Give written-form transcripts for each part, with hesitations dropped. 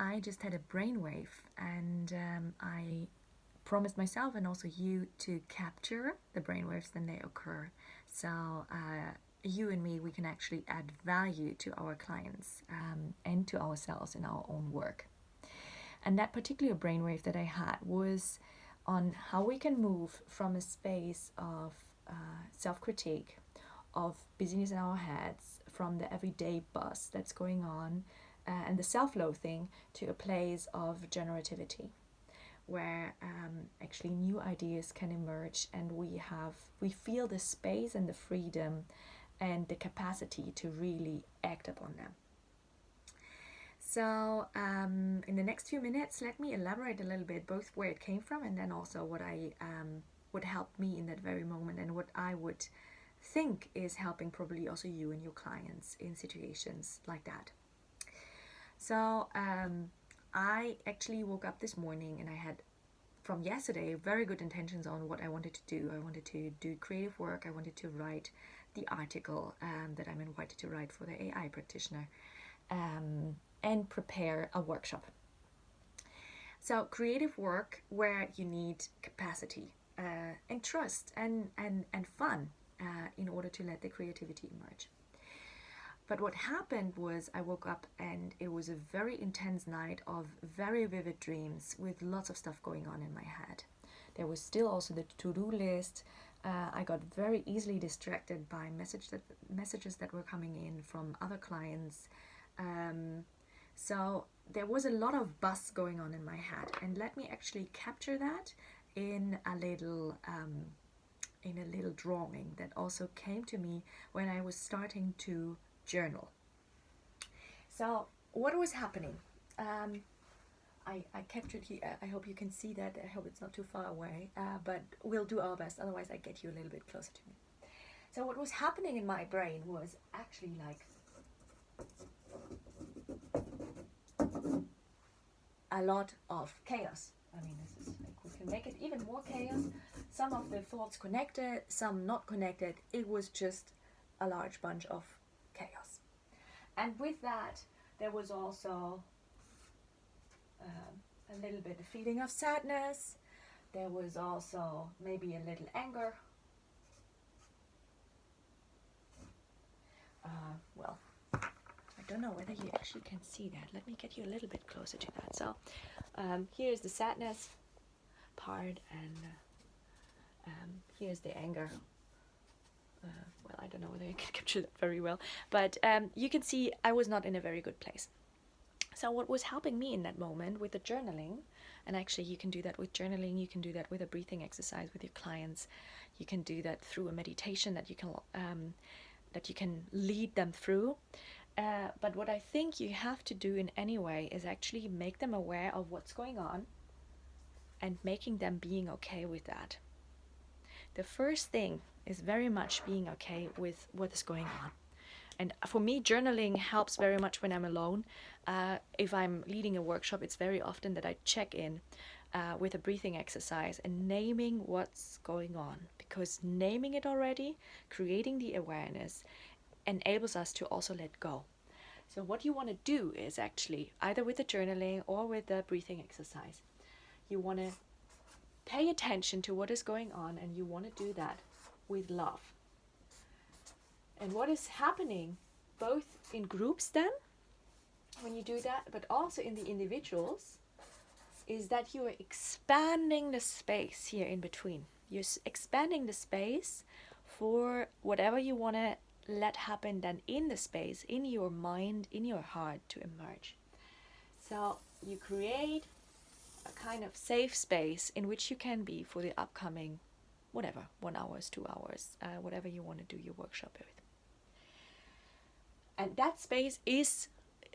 I just had a brainwave, and I promised myself and also you to capture the brainwaves when they occur. So you and me, we can actually add value to our clients and to ourselves in our own work. And that particular brainwave that I had was on how we can move from a space of self-critique, of busyness in our heads, from the everyday buzz that's going on, and the self-loathing, to a place of generativity, where actually new ideas can emerge, and we feel the space and the freedom and the capacity to really act upon them. So in the next few minutes, let me elaborate a little bit both where it came from and then also what helped me in that very moment, and what I would think is helping probably also you and your clients in situations like that. So I actually woke up this morning and I had from yesterday very good intentions on what I wanted to do. I wanted to do creative work. I wanted to write the article that I'm invited to write for the AI practitioner, and prepare a workshop. So creative work where you need capacity and trust and fun in order to let the creativity emerge. But what happened was I woke up and it was a very intense night of very vivid dreams with lots of stuff going on in my head. There was still also the to-do list. I got very easily distracted by messages that were coming in from other clients. So there was a lot of buzz going on in my head, and let me actually capture that in a little drawing that also came to me when I was starting to journal. So what was happening? I captured here. I hope you can see that. I hope it's not too far away, but we'll do our best. Otherwise, I get you a little bit closer to me. So what was happening in my brain was actually like a lot of chaos. I mean, this is like, we can make it even more chaos. Some of the thoughts connected, some not connected. It was just a large bunch of chaos. And with that, there was also a little bit of feeling of sadness. There was also maybe a little anger. Well, I don't know whether you actually can see that. Let me get you a little bit closer to that. So here's the sadness part, and here's the anger. Well, I don't know whether you can capture that very well, but you can see I was not in a very good place. So what was helping me in that moment with the journaling, and actually you can do that with journaling, you can do that with a breathing exercise with your clients, you can do that through a meditation that you can lead them through. But what I think you have to do in any way is actually make them aware of what's going on and making them being okay with that. The first thing is very much being okay with what is going on. And for me, journaling helps very much when I'm alone. If I'm leading a workshop, it's very often that I check in with a breathing exercise and naming what's going on. Because naming it already, creating the awareness, enables us to also let go. So what you want to do is actually, either with the journaling or with the breathing exercise, you want to pay attention to what is going on, and you want to do that with love. And what is happening both in groups then, when you do that, but also in the individuals, is that you are expanding the space here in between. You're expanding the space for whatever you want to let happen then in the space, in your mind, in your heart, to emerge. So you create a kind of safe space in which you can be for the upcoming, whatever, 1 hour, 2 hours, whatever you want to do your workshop with. And that space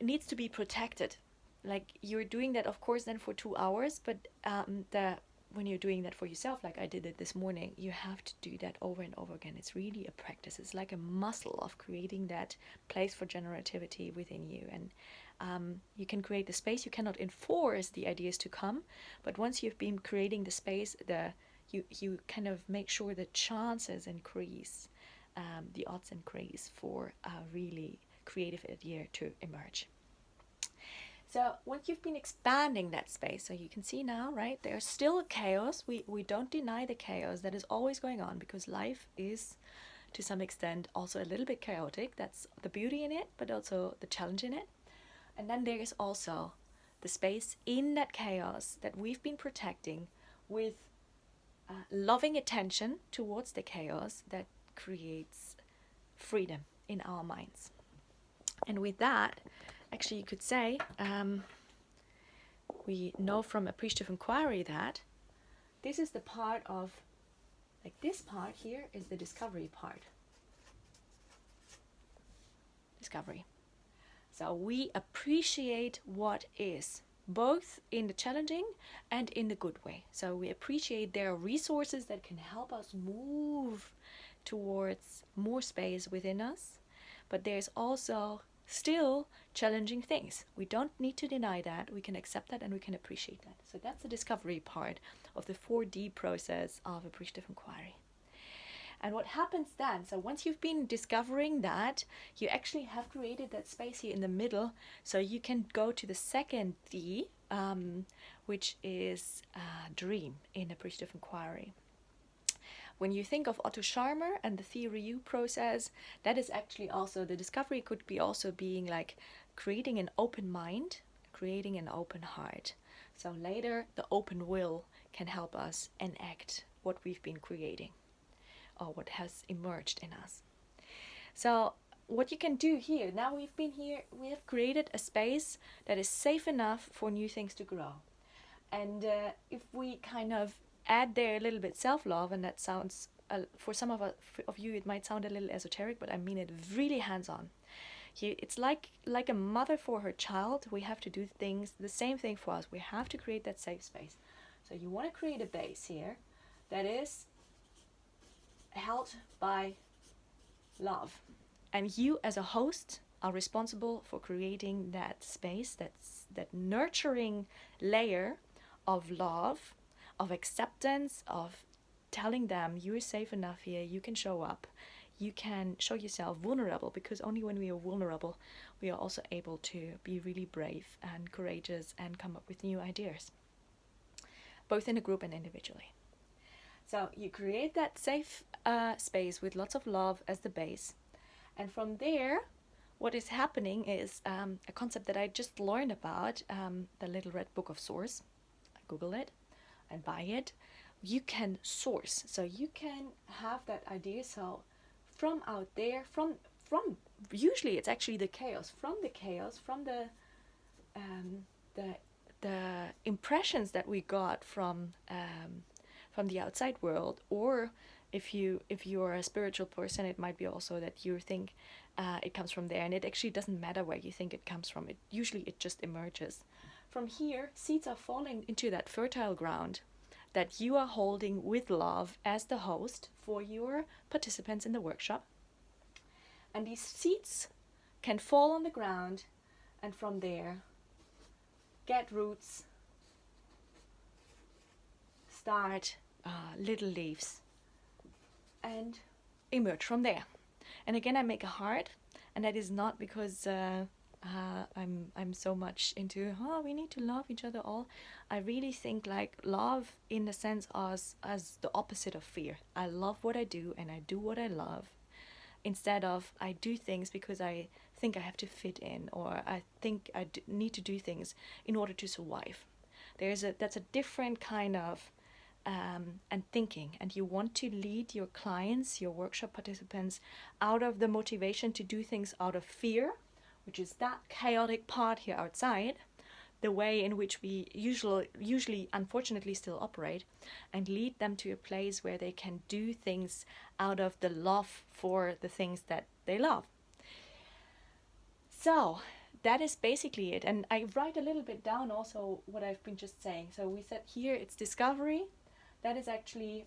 needs to be protected. Like, you're doing that, of course, then for 2 hours, but when you're doing that for yourself, like I did it this morning, you have to do that over and over again. It's really a practice. It's like a muscle of creating that place for generativity within you. And you can create the space. You cannot enforce the ideas to come, but once you've been creating the space, you kind of make sure the chances increase, the odds increase for a really creative idea to emerge. So once you've been expanding that space, so you can see now, right, there's still chaos. We don't deny the chaos that is always going on, because life is to some extent also a little bit chaotic. That's the beauty in it, but also the challenge in it. And then there is also the space in that chaos that we've been protecting with loving attention towards the chaos that creates freedom in our minds. And with that, actually, you could say, we know from appreciative inquiry that this is the part of, like this part here is the discovery part. Discovery. So we appreciate what is, both in the challenging and in the good way. So we appreciate there are resources that can help us move towards more space within us, but there's also still challenging things. We don't need to deny that. We can accept that and we can appreciate that. So that's the discovery part of the 4D process of appreciative inquiry. And what happens then, so once you've been discovering that, you actually have created that space here in the middle, so you can go to the second D, which is dream in appreciative inquiry. When you think of Otto Scharmer and the theory U process, that is actually also, the discovery could be also being like creating an open mind, creating an open heart. So later, the open will can help us enact what we've been creating, or what has emerged in us. So what you can do here, now we've been here, we have created a space that is safe enough for new things to grow. And if we kind of add there a little bit self-love, and that sounds, for some of you, it might sound a little esoteric, but I mean it really hands-on. It's like a mother for her child. We have to do things, the same thing for us. We have to create that safe space. So you want to create a base here that is held by love, and you as a host are responsible for creating that space, that nurturing layer of love, of acceptance, of telling them you're safe enough here, you can show up, you can show yourself vulnerable, because only when we are vulnerable we are also able to be really brave and courageous and come up with new ideas, both in a group and individually. So you create that safe space with lots of love as the base. And from there, what is happening is a concept that I just learned about, the Little Red Book of Source. Google it and buy it. You can source. So you can have that idea. So from out there, from usually it's actually the chaos, from the impressions that we got from the outside world, or if you are a spiritual person, it might be also that you think it comes from there, and it actually doesn't matter where you think it comes from. It just emerges. From here, seeds are falling into that fertile ground that you are holding with love as the host for your participants in the workshop. And these seeds can fall on the ground, and from there get roots, start little leaves, and emerge from there. And again, I make a heart, and that is not because I'm so much into we need to love each other all. I really think like love in the sense as the opposite of fear. I love what I do and I do what I love, instead of I do things because I think I have to fit in, or I think I need to do things in order to survive. That's a different kind of and thinking, and you want to lead your clients, your workshop participants, out of the motivation to do things out of fear, which is that chaotic part here outside, the way in which we usually unfortunately still operate, and lead them to a place where they can do things out of the love for the things that they love. So that is basically it, and I write a little bit down also what I've been just saying. So we said here it's discovery. That is actually,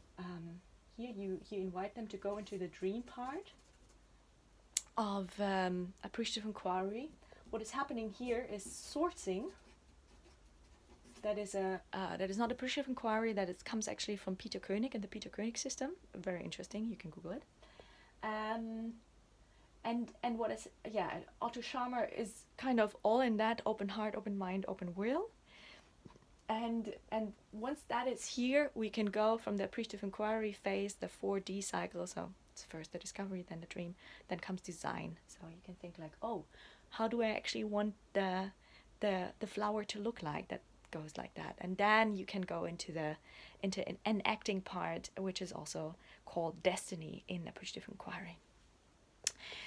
here you invite them to go into the dream part of appreciative inquiry. What is happening here is sourcing. That is not appreciative inquiry. Comes actually from Peter Koenig and the Peter Koenig system. Very interesting. You can Google it. And what is, yeah, Otto Scharmer is kind of all in that open heart, open mind, open will. And once that is here, we can go from the appreciative inquiry phase, the 4D cycle. So it's first the discovery, then the dream, then comes design. So you can think like, oh, how do I actually want the flower to look like? That goes like that, and then you can go into an enacting part, which is also called destiny in appreciative inquiry.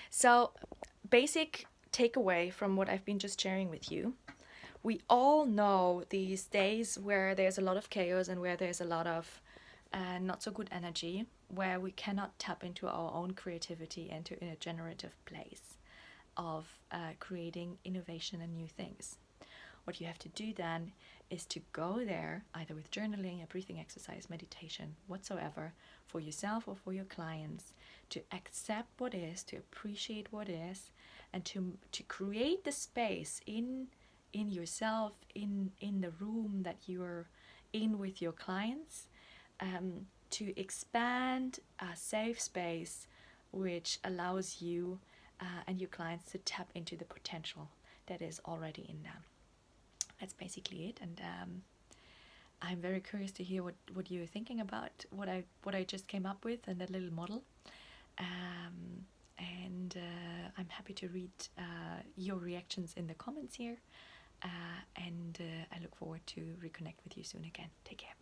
So, basic takeaway from what I've been just sharing with you. We all know these days where there's a lot of chaos and where there's a lot of not so good energy, where we cannot tap into our own creativity and to in a generative place of creating innovation and new things. What you have to do then is to go there, either with journaling, a breathing exercise, meditation, whatsoever, for yourself or for your clients, to accept what is, to appreciate what is, and to create the space in yourself, in the room that you're in with your clients, to expand a safe space which allows you and your clients to tap into the potential that is already in them. That's basically it, and I'm very curious to hear what you're thinking about what I just came up with and that little model. And I'm happy to read your reactions in the comments here. And I look forward to reconnect with you soon again. Take care.